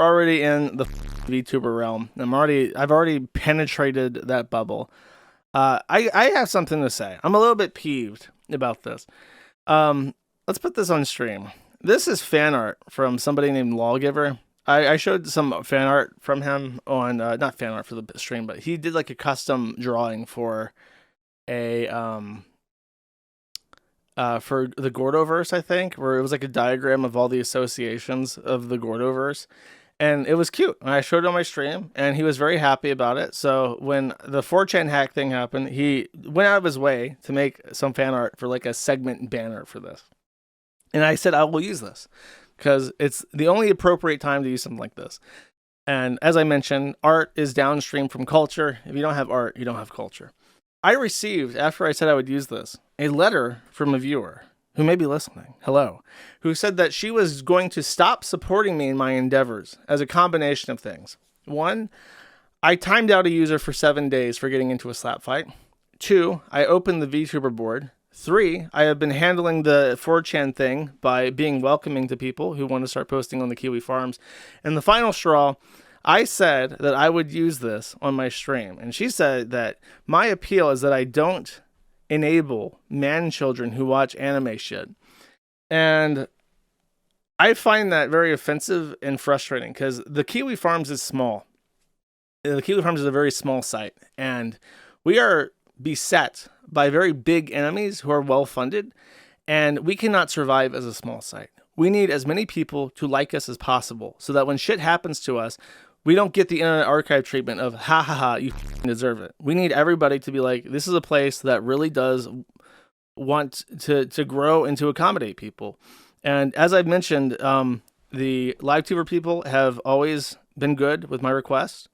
already in the VTuber realm. I've already penetrated that bubble. I have something to say. I'm a little bit peeved about this. Let's put this on stream. This is fan art from somebody named Lawgiver. I showed some fan art from him on, not fan art for the stream, but he did like a custom drawing for a, for the Gordoverse, I think, where it was like a diagram of all the associations of the Gordoverse. And it was cute. I showed it on my stream, and he was very happy about it. So when the 4chan hack thing happened, he went out of his way to make some fan art for like a segment banner for this. And I said, I will use this because it's the only appropriate time to use something like this. And as I mentioned, art is downstream from culture. If you don't have art, you don't have culture. I received, after I said I would use this, a letter from a viewer who may be listening, hello, who said that she was going to stop supporting me in my endeavors as a combination of things. 1, I timed out a user for 7 days for getting into a slap fight. 2, I opened the VTuber board. 3, I have been handling the 4chan thing by being welcoming to people who want to start posting on the Kiwi Farms. And the final straw, I said that I would use this on my stream. And she said that my appeal is that I don't enable man children who watch anime shit. And I find that very offensive and frustrating because the Kiwi Farms is small. The Kiwi Farms is a very small site, and we are beset by very big enemies who are well funded, and we cannot survive as a small site. We need as many people to like us as possible so that when shit happens to us, we don't get the Internet Archive treatment of, ha ha ha, you deserve it. We need everybody to be like, this is a place that really does want to grow and to accommodate people. And as I've mentioned, the LiveTuber people have always been good with my requests.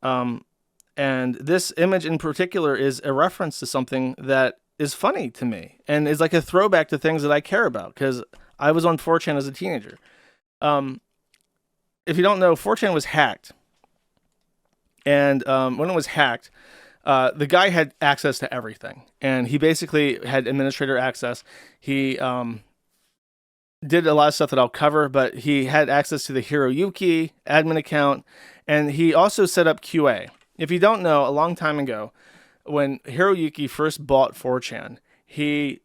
And this image in particular is a reference to something that is funny to me and is like a throwback to things that I care about because I was on 4chan as a teenager. If you don't know, 4chan was hacked. And when it was hacked, the guy had access to everything. And he basically had administrator access. He did a lot of stuff that I'll cover, but he had access to the Hiroyuki admin account. And he also set up QA. If you don't know, a long time ago, when Hiroyuki first bought 4chan, he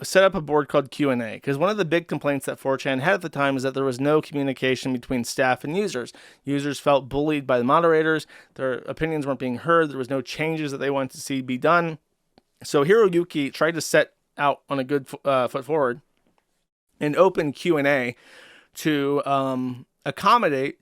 set up a board called Q&A, because one of the big complaints that 4chan had at the time is that there was no communication between staff and users. Users felt bullied by the moderators, their opinions weren't being heard, there was no changes that they wanted to see be done. So Hiroyuki tried to set out on a good foot forward and open Q&A to accommodate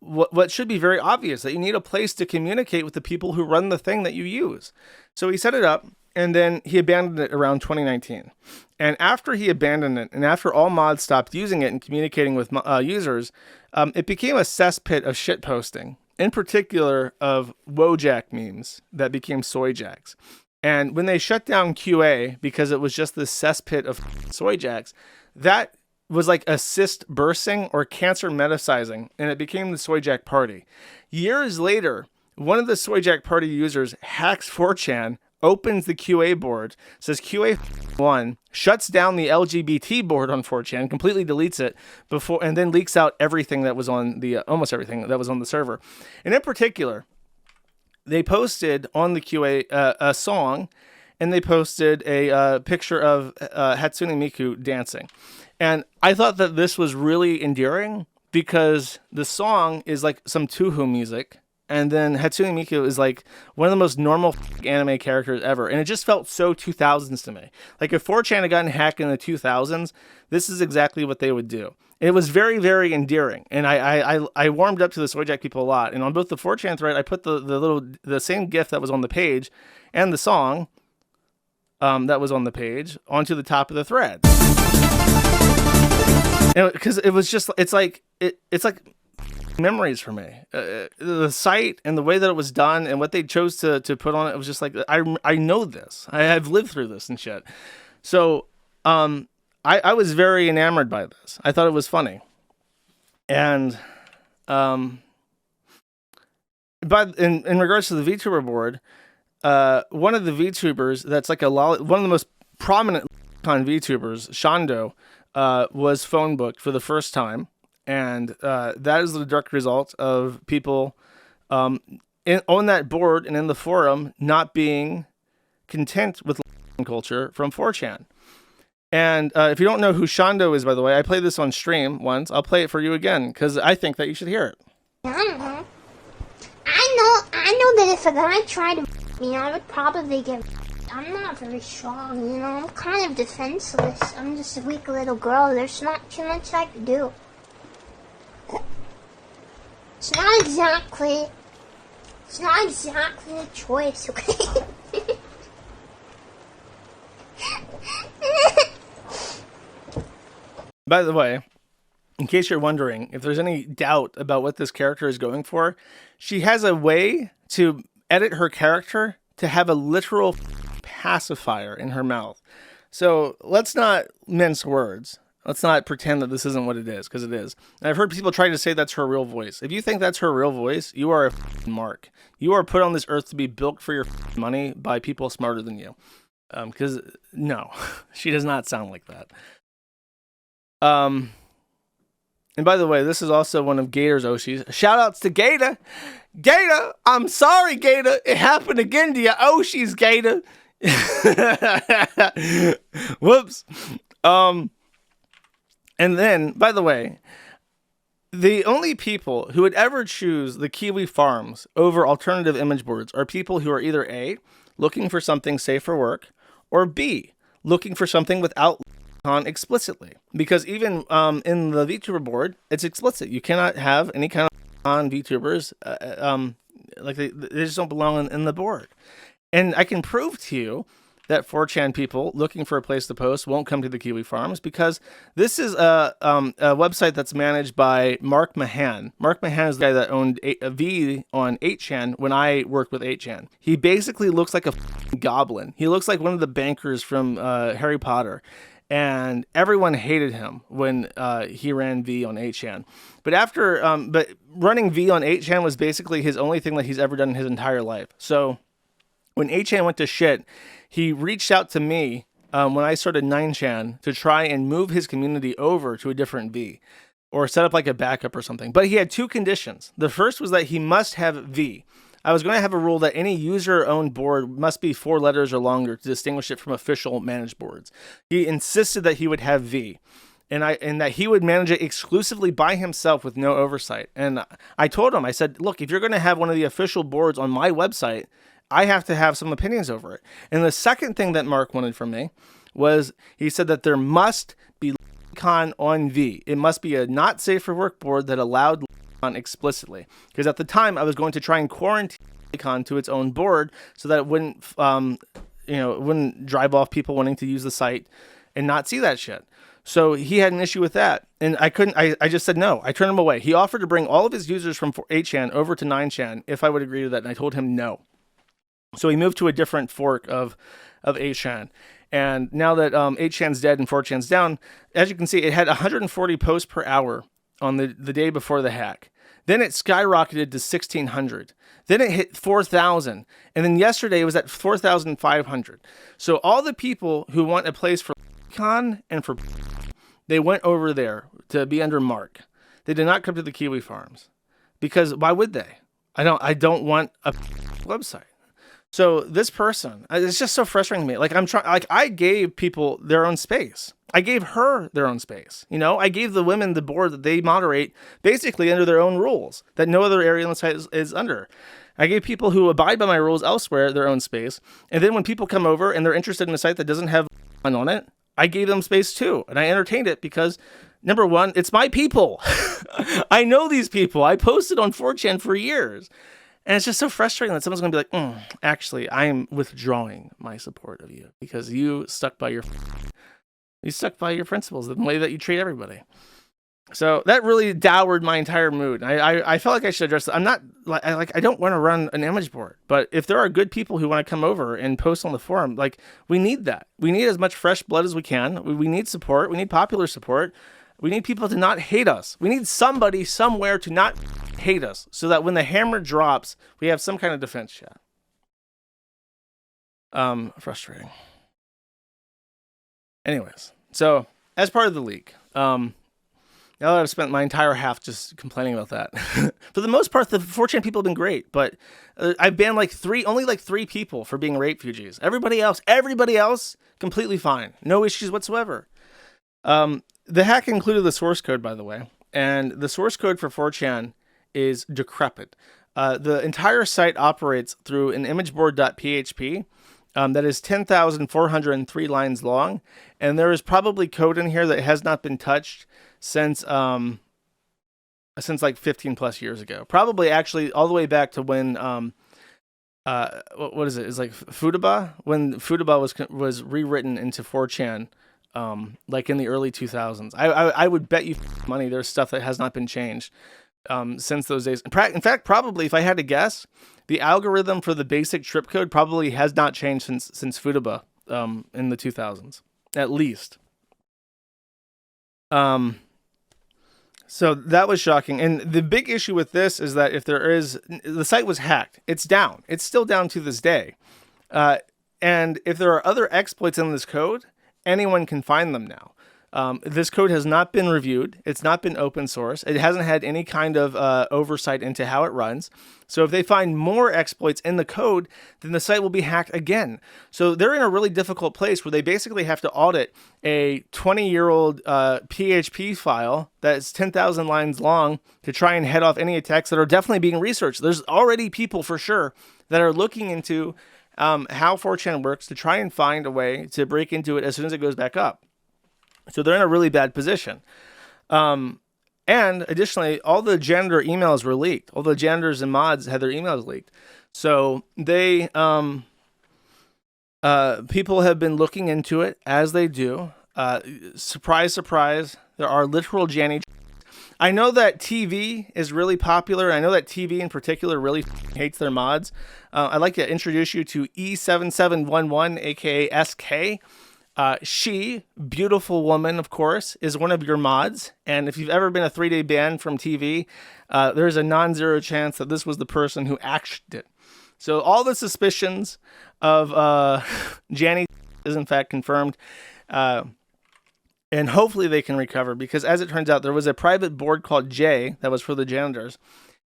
what should be very obvious, that you need a place to communicate with the people who run the thing that you use. So he set it up, and then he abandoned it around 2019. And after he abandoned it, and after all mods stopped using it and communicating with users, it became a cesspit of shit posting, in particular of Wojak memes that became Soyjacks. And when they shut down QA because it was just this cesspit of Soyjacks, that was like a cyst bursting or cancer metastasizing, and it became the Soyjack Party. Years later, one of the Soyjack Party users hacks 4chan, opens the QA board, says QA1, shuts down the LGBT board on 4chan, completely deletes it before, and then leaks out everything that was on the, almost everything that was on the server. And in particular, they posted on the QA a song, and they posted a picture of Hatsune Miku dancing. And I thought that this was really endearing because the song is like some Touhou music. And then Hatsune Miku is like one of the most normal anime characters ever. And it just felt so 2000s to me. Like if 4chan had gotten hacked in the 2000s, this is exactly what they would do. It was very, very endearing. And I warmed up to the Soyjack people a lot. And on both the 4chan thread, I put the same GIF that was on the page and the song that was on the page onto the top of the thread. Because it was just, it's like memories for me. The site and the way that it was done and what they chose to put on it was just like, I know this. I've lived through this and shit. So I was very enamored by this. I thought it was funny. And but in regards to the VTuber board, one of the VTubers that's like one of the most prominent VTubers, Shondo, was phone booked for the first time. And that is the direct result of people on that board and in the forum not being content with culture from 4chan. And if you don't know who Shondo is, by the way, I played this on stream once. I'll play it for you again because I think that you should hear it. I don't know. I know that if a guy tried to me, I would probably get. I'm not very strong, you know. I'm kind of defenseless. I'm just a weak little girl. There's not too much I can do. It's not exactly a choice, okay? By the way, in case you're wondering, if there's any doubt about what this character is going for, she has a way to edit her character to have a literal pacifier in her mouth. So let's not mince words. Let's not pretend that this isn't what it is, because it is. And I've heard people try to say that's her real voice. If you think that's her real voice, you are a mark. You are put on this earth to be bilked for your money by people smarter than you. Because, no, she does not sound like that. And by the way, this is also one of Gator's Oshis. Shout outs to Gator. Gator, I'm sorry, Gator. It happened again to your Oshis, Gator. Whoops. And then, by the way, the only people who would ever choose the Kiwi Farms over alternative image boards are people who are either A, looking for something safe for work, or B, looking for something without on explicitly. Because even in the VTuber board, it's explicit. You cannot have any kind of on VTubers, like they just don't belong in the board. And I can prove to you that 4chan people looking for a place to post won't come to the Kiwi Farms, because this is a website that's managed by Mark Mahan. Mark Mahan is the guy that owned a V on 8chan when I worked with 8chan. He basically looks like a goblin. He looks like one of the bankers from Harry Potter. And everyone hated him when he ran V on 8chan. But running V on 8chan was basically his only thing that he's ever done in his entire life. So when 8chan went to shit, he reached out to me when I started 9chan to try and move his community over to a different V or set up like a backup or something. But he had two conditions. The first was that he must have V. I was going to have a rule that any user-owned board must be 4 letters or longer to distinguish it from official managed boards. He insisted that he would have V, and that he would manage it exclusively by himself with no oversight. And I told him, I said, look, if you're going to have one of the official boards on my website, I have to have some opinions over it. And the second thing that Mark wanted from me was he said that there must be con on V. It must be a not safe for work board that allowed on explicitly, because at the time I was going to try and quarantine Con to its own board so that it wouldn't it wouldn't drive off people wanting to use the site and not see that shit. So he had an issue with that, and I just said no. I turned him away. He offered to bring all of his users from 8chan over to 9chan if I would agree to that, and I told him no. So he moved to a different fork of 8chan. And now that 8chan's dead and 4chan's down, as you can see, it had 140 posts per hour on the day before the hack. Then it skyrocketed to 1,600. Then it hit 4,000. And then yesterday it was at 4,500. So all the people who want a place for Con and for they went over there to be under Mark. They did not come to the Kiwi Farms. Because why would they? I don't want a website. So this person, it's just so frustrating to me. I gave people their own space. I gave her their own space. I gave the women the board that they moderate basically under their own rules that no other area on the site is under. I gave people who abide by my rules elsewhere their own space. And then when people come over and they're interested in a site that doesn't have on it, I gave them space too. And I entertained it because, number one, it's my people. I know these people. I posted on 4chan for years. And it's just so frustrating that someone's going to be like, actually, I am withdrawing my support of you because you stuck by your principles, the way that you treat everybody. So that really dowered my entire mood. I felt like I should address it. I don't want to run an image board, but if there are good people who want to come over and post on the forum, we need that. We need as much fresh blood as we can. We need support. We need popular support. We need people to not hate us. We need somebody somewhere to not hate us so that when the hammer drops, we have some kind of defense chat. Frustrating. Anyways, so as part of the leak, Now that I've spent my entire half just complaining about that. For the most part, the 4chan people have been great, but I've banned only like three people for being rape fugees. Everybody else, completely fine. No issues whatsoever. The hack included the source code, by the way, and the source code for 4chan is decrepit. The entire site operates through an imageboard.php that is 10,403 lines long, and there is probably code in here that has not been touched since like 15 plus years ago. Probably actually all the way back to when what is it? It's like Futaba, when Futaba was rewritten into 4chan. Like in the early 2000s. I would bet you money there's stuff that has not been changed since those days. In fact, probably, if I had to guess, the algorithm for the basic trip code probably has not changed since Futaba in the 2000s, at least. So that was shocking. And the big issue with this is that if the site was hacked, it's down. It's still down to this day. And if there are other exploits in this code, anyone can find them now. This code has not been reviewed. It's not been open source. It hasn't had any kind of oversight into how it runs. So if they find more exploits in the code, then the site will be hacked again. So they're in a really difficult place where they basically have to audit a 20-year-old PHP file that's 10,000 lines long to try and head off any attacks that are definitely being researched. There's already people for sure that are looking into how 4chan works to try and find a way to break into it as soon as it goes back up. So they're in a really bad position. And additionally, all the janitor emails were leaked. All the janitors and mods had their emails leaked. So they, people have been looking into it as they do. Surprise, surprise. There are literal Jannies. I know that TV is really popular. I know that TV in particular really hates their mods. I'd like to introduce you to E7711, aka SK. She, beautiful woman, of course, is one of your mods. And if you've ever been a 3-day ban from TV, there's a non-zero chance that this was the person who actioned it. So all the suspicions of Jannies is in fact confirmed. And hopefully they can recover, because as it turns out, there was a private board called J that was for the janitors.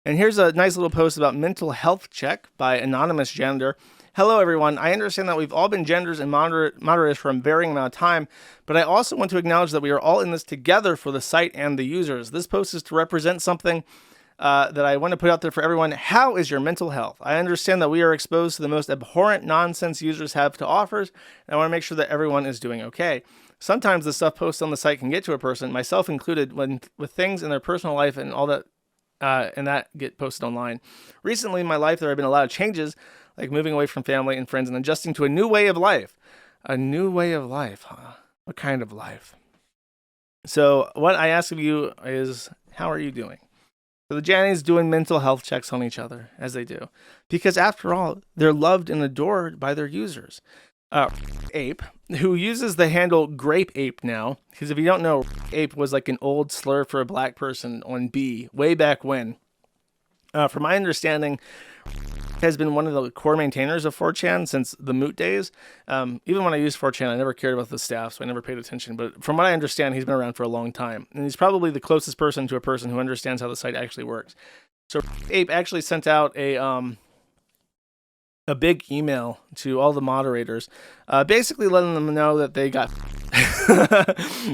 And here's a nice little post about mental health check by anonymous janitor. Hello, everyone. I understand that we've all been janitors and moderators for a varying amount of time, but I also want to acknowledge that we are all in this together for the site and the users. This post is to represent something that I want to put out there for everyone. How is your mental health? I understand that we are exposed to the most abhorrent nonsense users have to offer, and I want to make sure that everyone is doing okay. Sometimes the stuff posted on the site can get to a person, myself included, with things in their personal life and all that, and that get posted online. Recently in my life, there have been a lot of changes, like moving away from family and friends and adjusting to a new way of life. A new way of life, huh? What kind of life? So what I ask of you is, how are you doing? So the Jannies doing mental health checks on each other, as they do. Because after all, they're loved and adored by their users. Ape, who uses the handle Grape Ape now, because if you don't know, Ape was like an old slur for a black person on B, way back when. From my understanding, has been one of the core maintainers of 4chan since the Moot days. Even when I used 4chan, I never cared about the staff, so I never paid attention. But from what I understand, he's been around for a long time. And he's probably the closest person to a person who understands how the site actually works. So Ape actually sent out a big email to all the moderators, basically letting them know that they got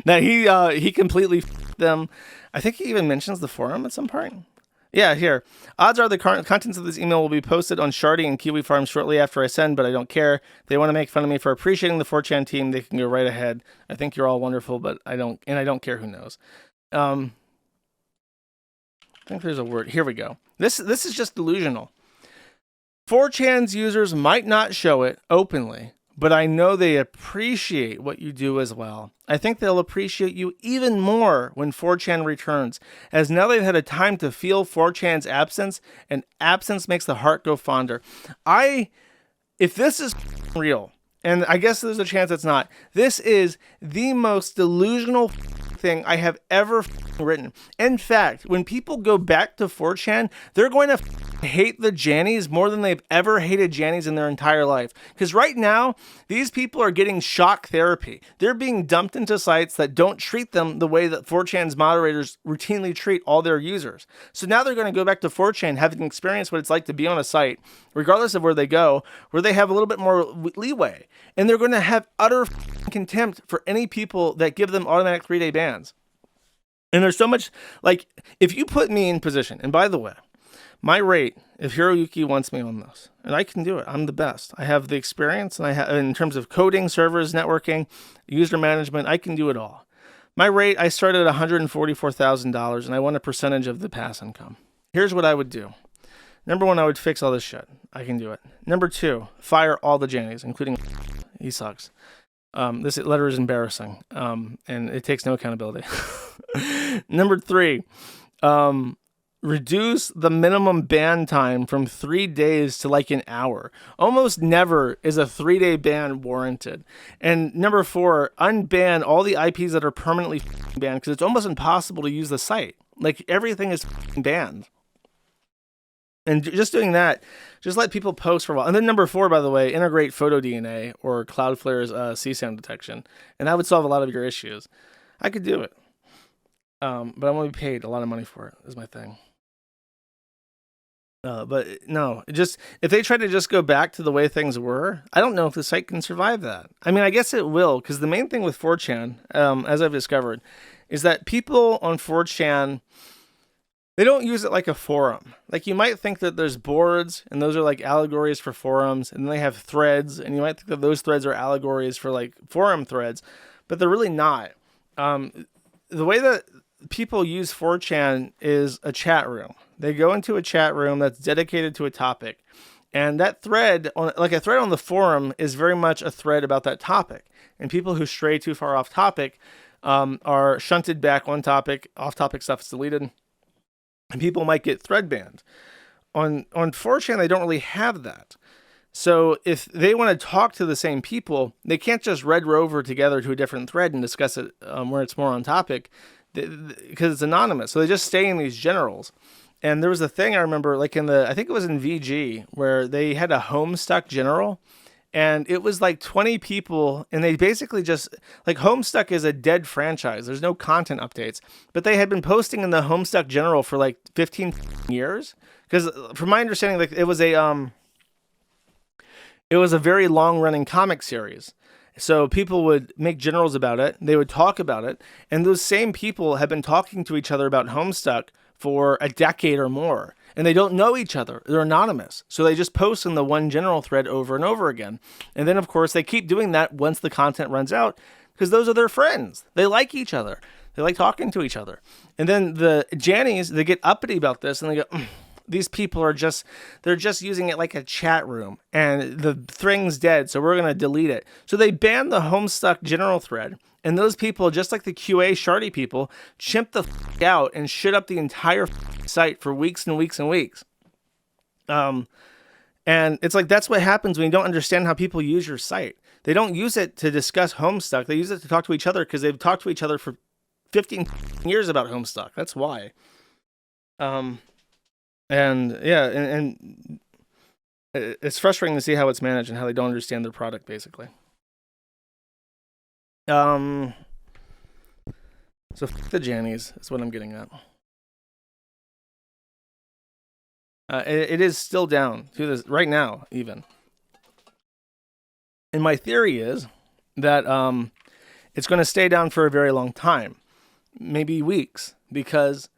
that he completely them. I think he even mentions the forum at some point. Yeah, here. Odds are the contents of this email will be posted on Shardy and Kiwi Farms shortly after I send, but I don't care. If they want to make fun of me for appreciating the 4chan team, they can go right ahead. I think you're all wonderful, but I don't care who knows. I think there's a word. Here we go. This is just delusional. 4chan's users might not show it openly, but I know they appreciate what you do as well. I think they'll appreciate you even more when 4chan returns, as now they've had a time to feel 4chan's absence, and absence makes the heart go fonder. If this is real, and I guess there's a chance it's not, this is the most delusional thing I have ever written. In fact, when people go back to 4chan, they're going to hate the Jannies more than they've ever hated Jannies in their entire life. Because right now, these people are getting shock therapy. They're being dumped into sites that don't treat them the way that 4chan's moderators routinely treat all their users. So now they're going to go back to 4chan, having experienced what it's like to be on a site, regardless of where they go, where they have a little bit more leeway. And they're going to have utter contempt for any people that give them automatic 3-day bans. And there's so much, like, if you put me in position, and by the way, my rate, if Hiroyuki wants me on this, and I can do it, I'm the best. I have the experience, and I have, in terms of coding, servers, networking, user management, I can do it all. My rate, I started at $144,000, and I want a percentage of the pass income. Here's what I would do. Number one, I would fix all this shit. I can do it. Number two, fire all the Jannies, including he sucks. This letter is embarrassing, and it takes no accountability. Number three, reduce the minimum ban time from 3 days to like an hour. Almost never is a 3-day ban warranted. And number four, unban all the IPs that are permanently banned, because it's almost impossible to use the site. Like, everything is banned. And just doing that, just let people post for a while. And then number four, by the way, integrate photo DNA or Cloudflare's CSAM detection. And that would solve a lot of your issues. I could do it. But I'm going to be paid a lot of money for it, is my thing. But no, just if they try to just go back to the way things were, I don't know if the site can survive that. I mean, I guess it will, because the main thing with 4chan, as I've discovered, is that people on 4chan, they don't use it like a forum. Like, you might think that there's boards, and those are like allegories for forums, and then they have threads, and you might think that those threads are allegories for like forum threads, but they're really not. The way that people use 4chan is a chat room. They go into a chat room that's dedicated to a topic, and that thread, like a thread on the forum, is very much a thread about that topic. And people who stray too far off topic are shunted back on topic. Off topic stuff is deleted. And people might get thread banned. On 4chan, they don't really have that. So if they want to talk to the same people, they can't just red rover together to a different thread and discuss it where it's more on topic, because it's anonymous. So they just stay in these generals. And there was a thing I remember, like I think it was in VG, where they had a Homestuck general. And it was like 20 people, and they basically just, like, Homestuck is a dead franchise. There's no content updates. But they had been posting in the Homestuck general for like 15 years. Because from my understanding, like, it was a very long-running comic series. So people would make generals about it. They would talk about it. And those same people have been talking to each other about Homestuck for a decade or more. And they don't know each other. They're anonymous. So they just post in the one general thread over and over again. And then, of course, they keep doing that once the content runs out, because those are their friends. They like each other. They like talking to each other. And then the Jannies, they get uppity about this, and they go, these people are they're just using it like a chat room, and the thing's dead, so we're going to delete it. So they banned the Homestuck general thread. And those people, just like the QA Shardy people, chimp the out and shit up the entire site for weeks and weeks and weeks. And it's like, that's what happens when you don't understand how people use your site. They don't use it to discuss Homestuck. They use it to talk to each other, because they've talked to each other for 15 years about Homestuck. That's why. And yeah, and it's frustrating to see how it's managed and how they don't understand their product, basically. So the Jannies is what I'm getting at. It is still down to this right now, even. And my theory is that it's going to stay down for a very long time, maybe weeks, because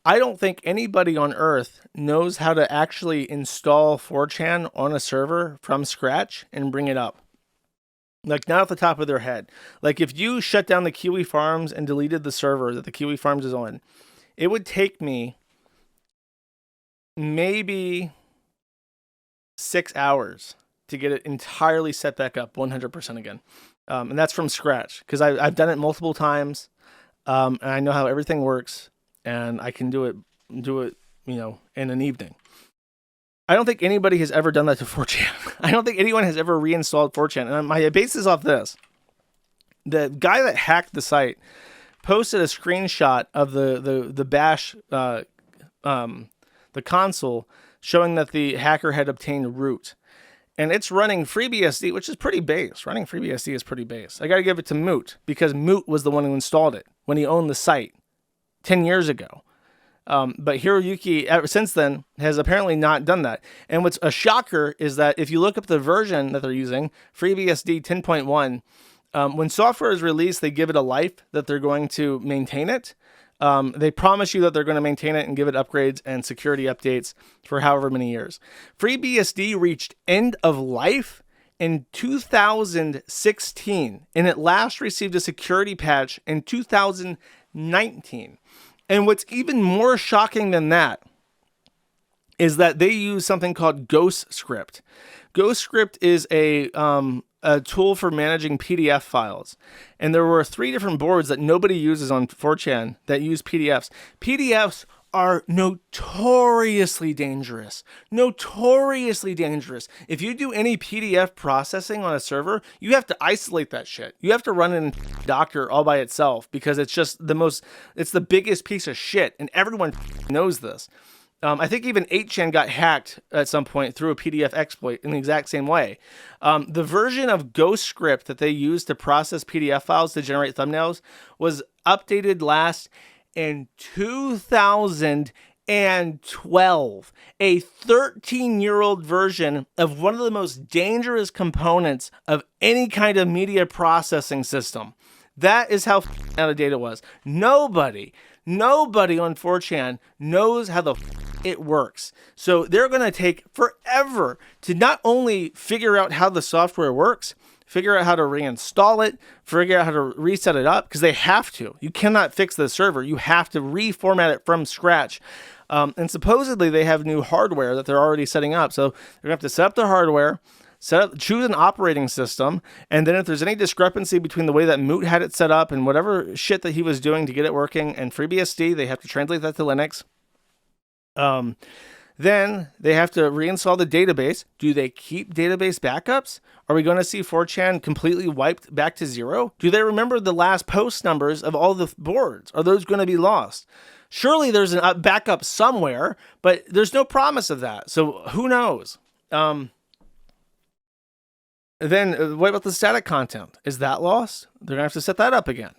I don't think anybody on Earth knows how to actually install 4chan on a server from scratch and bring it up. Like, not off the top of their head. Like, if you shut down the Kiwi Farms and deleted the server that the Kiwi Farms is on, it would take me maybe 6 hours to get it entirely set back up 100% again. And that's from scratch, because I've done it multiple times, and I know how everything works, and I can do it, in an evening. I don't think anybody has ever done that to 4chan. I don't think anyone has ever reinstalled 4chan. And my base is off this. The guy that hacked the site posted a screenshot of the bash, the the console, showing that the hacker had obtained root. And it's running FreeBSD, which is pretty base. Running FreeBSD is pretty base. I got to give it to Moot, because Moot was the one who installed it when he owned the site 10 years ago. But Hiroyuki, ever since then, has apparently not done that. And what's a shocker is that if you look up the version that they're using, FreeBSD 10.1, when software is released, they give it a life that they're going to maintain it. They promise you that they're going to maintain it and give it upgrades and security updates for however many years. FreeBSD reached end of life in 2016, and it last received a security patch in 2019. And what's even more shocking than that is that they use something called Ghostscript. Ghostscript is a tool for managing PDF files. And there were 3 different boards that nobody uses on 4chan that use PDFs. PDFs are notoriously dangerous. Notoriously dangerous. If you do any PDF processing on a server, you have to isolate that shit. You have to run it in Docker all by itself, because it's just it's the biggest piece of shit, and everyone knows this. I think even 8chan got hacked at some point through a PDF exploit in the exact same way. The version of Ghostscript that they use to process PDF files to generate thumbnails was updated last in 2012. A 13-year-old version of one of the most dangerous components of any kind of media processing system. That is how out of date it was. Nobody on 4chan knows how it works. So they're going to take forever to not only figure out how the software works, figure out how to reinstall it, figure out how to reset it up, because they have to. You cannot fix the server. You have to reformat it from scratch. And supposedly they have new hardware that they're already setting up. So they're going to have to set up the hardware, choose an operating system, and then if there's any discrepancy between the way that Moot had it set up and whatever shit that he was doing to get it working and FreeBSD, they have to translate that to Linux. Then they have to reinstall the database. Do they keep database backups? Are we going to see 4chan completely wiped back to zero? Do they remember the last post numbers of all the boards? Are those going to be lost? Surely there's a backup somewhere, but there's no promise of that. So who knows? Then what about the static content? Is that lost? They're going to have to set that up again.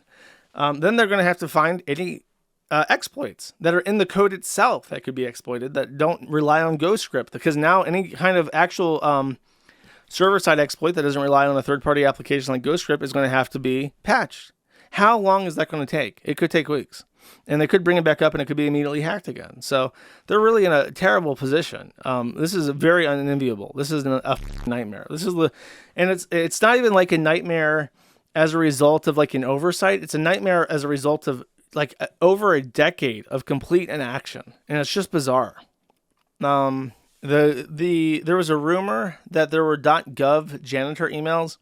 Then they're going to have to find any exploits that are in the code itself that could be exploited that don't rely on Ghostscript, because now any kind of actual server-side exploit that doesn't rely on a third-party application like Ghostscript is going to have to be patched. How long is that going to take? It could take weeks. And they could bring it back up and it could be immediately hacked again. So they're really in a terrible position. This is very unenviable. This is a nightmare. And it's not even like a nightmare as a result of like an oversight. It's a nightmare as a result of like over a decade of complete inaction. And it's just bizarre. There was a rumor that there were .gov janitor emails.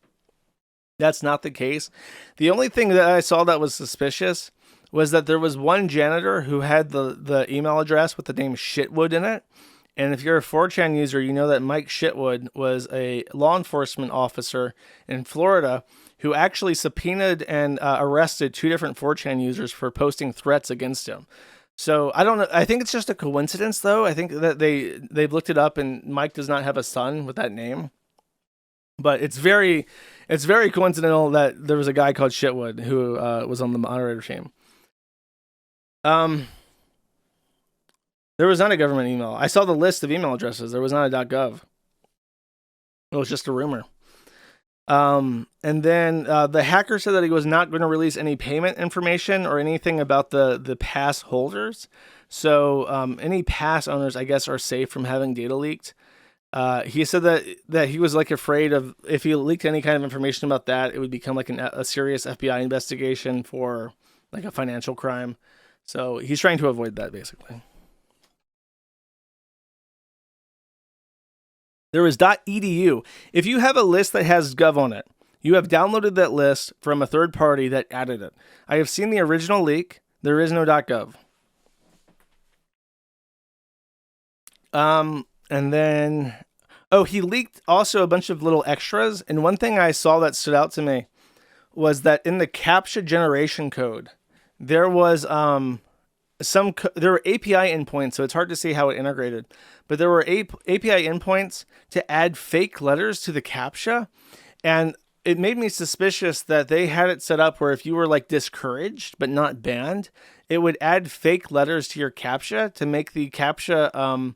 That's not the case. The only thing that I saw that was suspicious was that there was one janitor who had the email address with the name Shitwood in it. And if you're a 4chan user, you know that Mike Shitwood was a law enforcement officer in Florida who actually subpoenaed and arrested 2 different 4chan users for posting threats against him. So I don't know. I think it's just a coincidence, though. I think that they've looked it up, and Mike does not have a son with that name. But it's very coincidental that there was a guy called Shitwood who was on the moderator team. There was not a government email. I saw the list of email addresses. There was not a .gov. It was just a rumor. And then the hacker said that he was not going to release any payment information or anything about the pass holders. So any pass owners, I guess, are safe from having data leaked. He said that he was like afraid of if he leaked any kind of information about that, it would become like a serious FBI investigation for like a financial crime. So he's trying to avoid that, basically. There is .edu. If you have a list that has gov on it, you have downloaded that list from a third party that added it. I have seen the original leak. There is no .gov. And then, he leaked also a bunch of little extras. And one thing I saw that stood out to me was that in the CAPTCHA generation code, there was there were API endpoints, so it's hard to see how it integrated, but there were API endpoints to add fake letters to the CAPTCHA, and it made me suspicious that they had it set up where if you were like discouraged but not banned, it would add fake letters to your CAPTCHA to make the CAPTCHA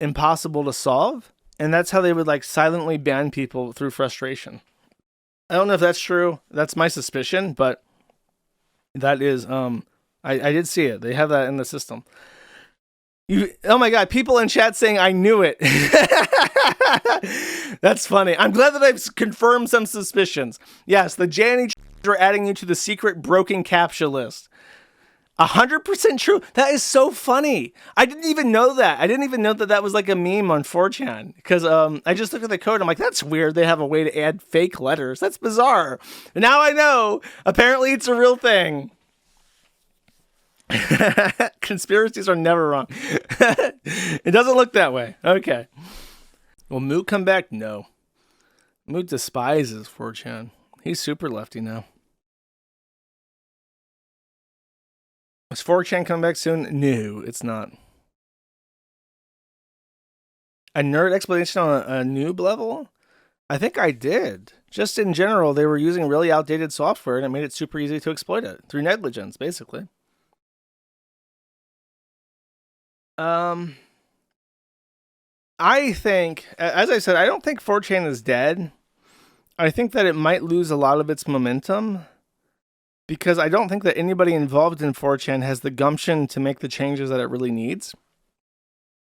impossible to solve, and that's how they would like silently ban people through frustration. I don't know if that's true. That's my suspicion, but that is I did see it. They have that in the system. Oh my god, people in chat saying I knew it. That's funny. I'm glad that I've confirmed some suspicions. Yes, the Jannies are adding you to the secret broken CAPTCHA list. 100% true. That is so funny. I didn't even know that. I didn't even know that that was like a meme on 4chan because I just looked at the code. I'm like, that's weird. They have a way to add fake letters. That's bizarre. And now I know. Apparently, it's a real thing. Conspiracies are never wrong. It doesn't look that way. Okay. Will Moot come back? No. Moot despises 4chan. He's super lefty now. Is 4chan coming back soon? No, it's not. A nerd explanation on a noob level? I think I did. Just in general, they were using really outdated software and it made it super easy to exploit it through negligence, basically. I think, as I said, I don't think 4chan is dead. I think that it might lose a lot of its momentum because I don't think that anybody involved in 4chan has the gumption to make the changes that it really needs.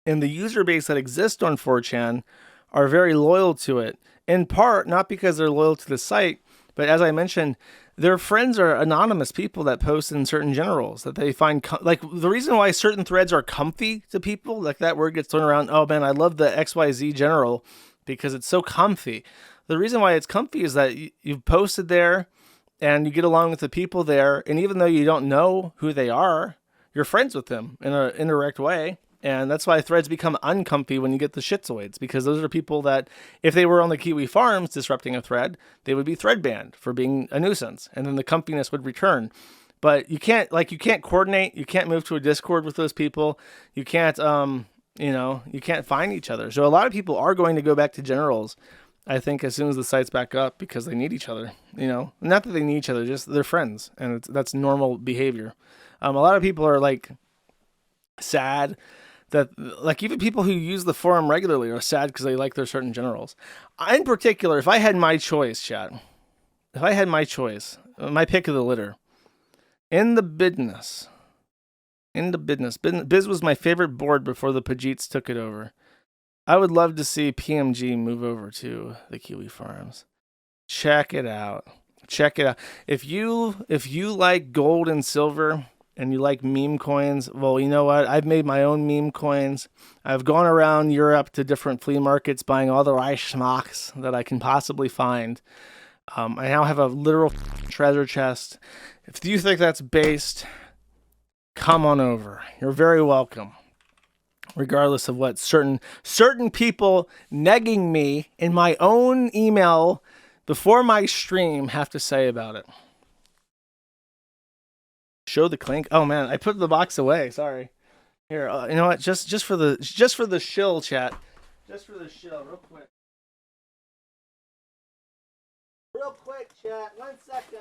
And the user base that exists on 4chan are very loyal to it, in part not because they're loyal to the site, but as I mentioned, their friends are anonymous people that post in certain generals that they find like the reason why certain threads are comfy to people, like that word gets thrown around. Oh man, I love the XYZ general because it's so comfy. The reason why it's comfy is that you've posted there and you get along with the people there. And even though you don't know who they are, you're friends with them in an indirect way. And that's why threads become uncomfy when you get the shitzoids, because those are people that, if they were on the Kiwi farms disrupting a thread, they would be thread banned for being a nuisance, and then the comfiness would return. But you can't coordinate, you can't move to a Discord with those people, you can't, you can't find each other. So a lot of people are going to go back to generals, I think, as soon as the site's back up, because they need each other, Not that they need each other, just they're friends, and that's normal behavior. A lot of people are, like, sad that, like, even people who use the forum regularly are sad because they like their certain generals. In particular, if I had my choice, chat, my pick of the litter, in the business, Biz was my favorite board before the Pajits took it over. I would love to see PMG move over to the Kiwi farms. Check it out. If you like gold and silver, and you like meme coins, well, you know what? I've made my own meme coins. I've gone around Europe to different flea markets buying all the Reichsmarks that I can possibly find. I now have a literal treasure chest. If you think that's based, come on over. You're very welcome. Regardless of what certain people negging me in my own email before my stream have to say about it. Show the clink. Oh man, I put the box away. Sorry. Here, you know what? Just for the shill, chat. Just for the shill, real quick. Real quick, chat. 1 second.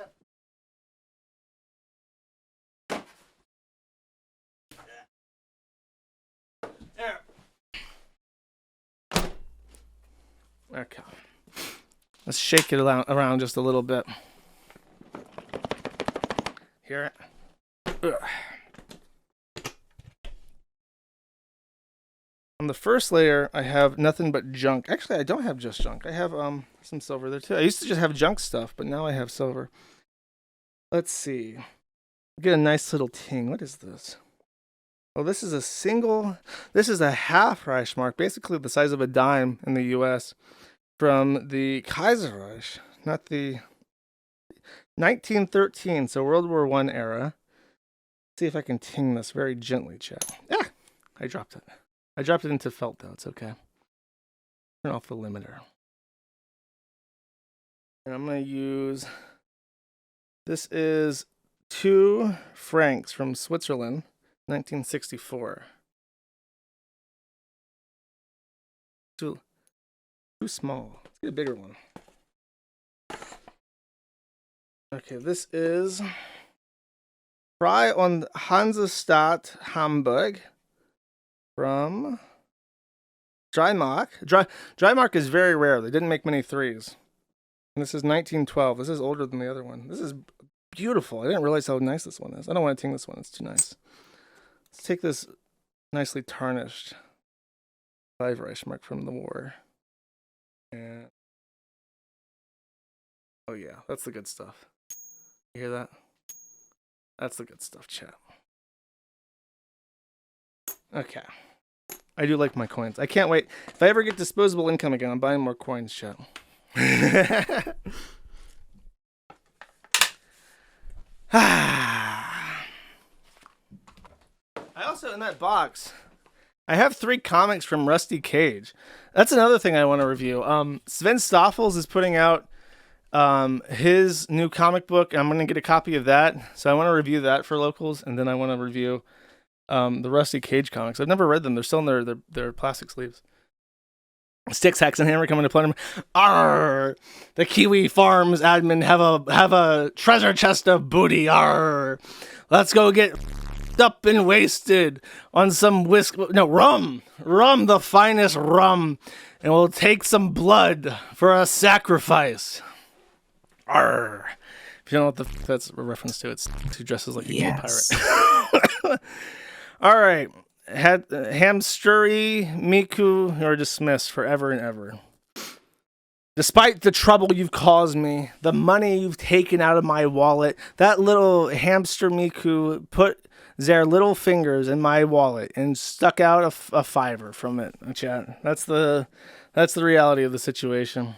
There. Okay. Let's shake it around just a little bit. Hear it? Ugh. On the first layer, I have nothing but junk. Actually, I don't have just junk. I have some silver there too. I used to just have junk stuff, but now I have silver. Let's see. Get a nice little ting. What is this? Oh, this is a half Reichsmark, basically the size of a dime in the US, from the Kaiserreich, not the 1913, so World War I era. See if I can ting this very gently, chat. Ah! I dropped it. I dropped it into felt, though. It's okay. Turn off the limiter. And I'm going to use... This is 2 francs from Switzerland. 1964. Too small. Let's get a bigger one. Okay, this is Fry on Hansestadt, Hamburg from Drymark. Drymark is very rare. They didn't make many threes. And this is 1912. This is older than the other one. This is beautiful. I didn't realize how nice this one is. I don't want to ting this one. It's too nice. Let's take this nicely tarnished 5 Reichsmark from the war. And oh yeah, that's the good stuff. You hear that? That's the good stuff, chat. Okay. I do like my coins. I can't wait. If I ever get disposable income again, I'm buying more coins, chat. I also, in that box, I have 3 comics from Rusty Cage. That's another thing I want to review. Sven Stoffels is putting out his new comic book. I'm going to get a copy of that. So I want to review that for locals, and then I want to review the Rusty Cage comics. I've never read them. They're still in their plastic sleeves. Sticks, Hacks, and Hammer coming to play them. Arr! The Kiwi Farms admin have a treasure chest of booty. Arr! Let's go get up and wasted on some rum, the finest rum, and we'll take some blood for a sacrifice. Arr! If you don't know what that's a reference to, it's who dresses like a gay pirate. All right. Hamsturi Miku are dismissed forever and ever. Despite the trouble you've caused me, the money you've taken out of my wallet, that little hamster Miku put their little fingers in my wallet and stuck out a $5 from it. Chat. That's the reality of the situation.